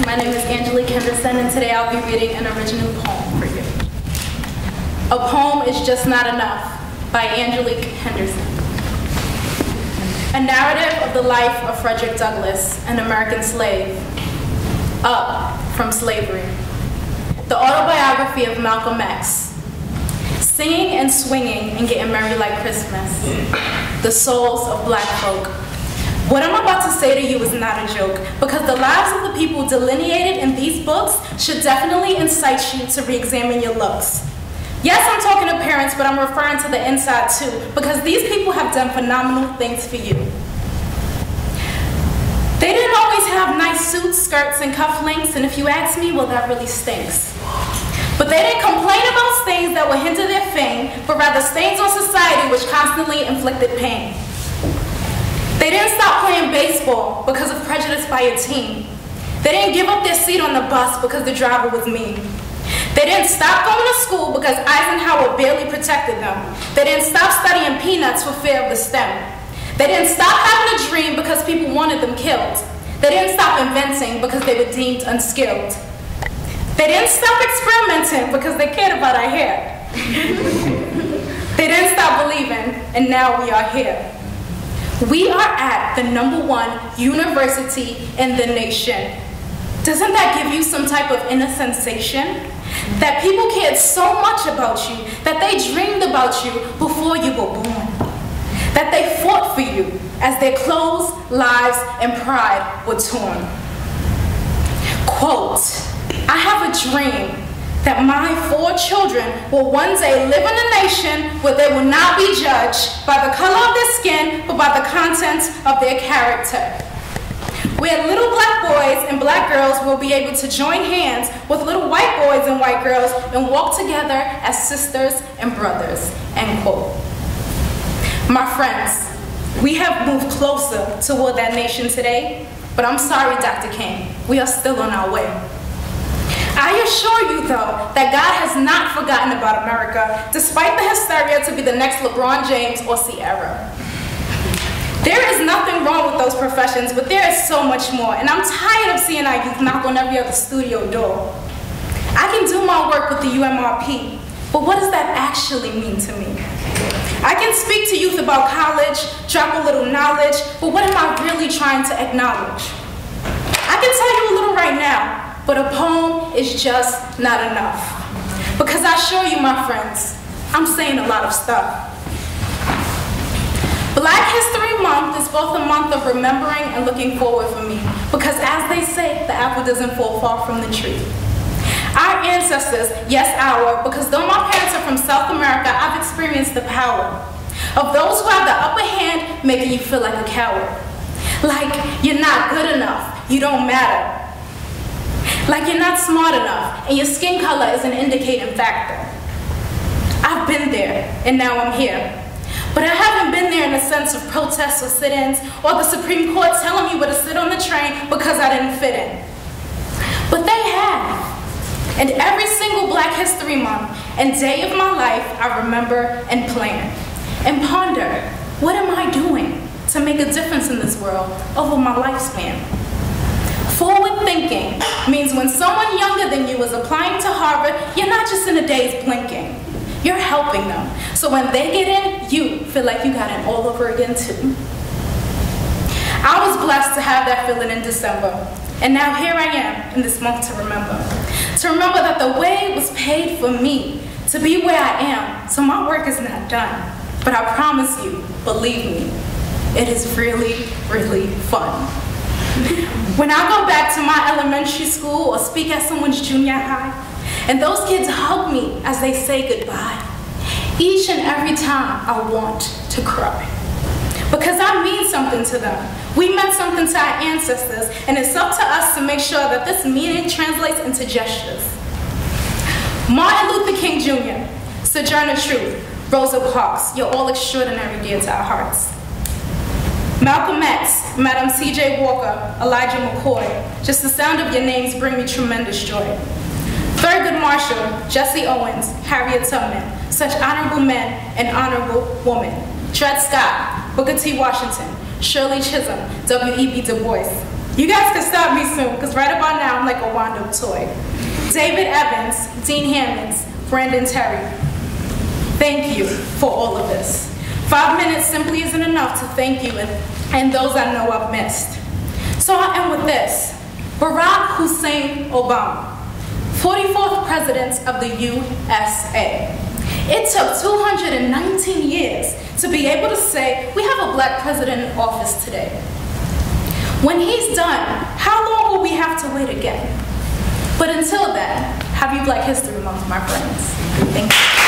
My name is Angelique Henderson, and today I'll be reading an original poem for you. A Poem is Just Not Enough by Angelique Henderson. A narrative of the life of Frederick Douglass, an American slave, up from slavery. The autobiography of Malcolm X. Singing and swinging and getting merry like Christmas. The souls of black folk. What I'm about to say to you is not a joke, because the lives of the people delineated in these books should definitely incite you to re-examine your looks. Yes, I'm talking to parents, but I'm referring to the inside too, because these people have done phenomenal things for you. They didn't always have nice suits, skirts, and cufflinks, and if you ask me, well, that really stinks. But they didn't complain about stains that would hinder their fame, but rather stains on society which constantly inflicted pain. They didn't stop playing baseball because of prejudice by a team. They didn't give up their seat on the bus because the driver was mean. They didn't stop going to school because Eisenhower barely protected them. They didn't stop studying peanuts for fear of the stem. They didn't stop having a dream because people wanted them killed. They didn't stop inventing because they were deemed unskilled. They didn't stop experimenting because they cared about our hair. They didn't stop believing, and now we are here. We are at the #1 university in the nation. Doesn't that give you some type of inner sensation? That people cared so much about you, that they dreamed about you before you were born. That they fought for you as their clothes, lives, and pride were torn. Quote, I have a dream that my 4 children will one day live in a nation where they will not be judged by the color of their skin, but by the content of their character. Where little black boys and black girls will be able to join hands with little white boys and white girls and walk together as sisters and brothers, end quote. My friends, we have moved closer toward that nation today, but I'm sorry, Dr. King, we are still on our way. I assure you, though, that God has not forgotten about America, despite the hysteria to be the next LeBron James or Sierra. There is nothing wrong with those professions, but there is so much more, and I'm tired of seeing our youth knock on every other studio door. I can do my work with the UMRP, but what does that actually mean to me? I can speak to youth about college, drop a little knowledge, but what am I really trying to acknowledge? I can tell you a little right now, but a poem is just not enough. Because I assure you, my friends, I'm saying a lot of stuff. Black History Month is both a month of remembering and looking forward for me, because as they say, the apple doesn't fall far from the tree. Our ancestors, yes, our, because though my parents are from South America, I've experienced the power of those who have the upper hand making you feel like a coward. Like you're not good enough, you don't matter. Like you're not smart enough, and your skin color is an indicating factor. I've been there, and now I'm here. But I haven't been there in a sense of protests or sit-ins, or the Supreme Court telling me where to sit on the train because I didn't fit in. But they have. And every single Black History Month and day of my life, I remember and plan. And ponder, what am I doing to make a difference in this world over my lifespan? Forward thinking means when someone younger than you is applying to Harvard, you're not just in a daze blinking. You're helping them. So when they get in, you feel like you got in all over again too. I was blessed to have that feeling in December. And now here I am in this month to remember. To remember that the way was paid for me to be where I am. So my work is not done. But I promise you, believe me, it is really, really fun. When I go back to my elementary school or speak at someone's junior high, and those kids hug me as they say goodbye, each and every time I want to cry. Because I mean something to them. We meant something to our ancestors, and it's up to us to make sure that this meaning translates into gestures. Martin Luther King Jr., Sojourner Truth, Rosa Parks, you're all extraordinary dear to our hearts. Malcolm X, Madam C.J. Walker, Elijah McCoy, just the sound of your names bring me tremendous joy. Thurgood Marshall, Jesse Owens, Harriet Tubman, such honorable men and honorable women. Dred Scott, Booker T. Washington, Shirley Chisholm, W.E.B. Du Bois. You guys can stop me soon, because right about now I'm like a wound-up toy. David Evans, Dean Hammonds, Brandon Terry, thank you for all of this. 5 minutes simply isn't enough to thank you and those I know I've missed. So I'll end with this. Barack Hussein Obama, 44th President of the USA. It took 219 years to be able to say we have a black president in office today. When he's done, how long will we have to wait again? But until then, happy Black History Month, my friends. Thank you.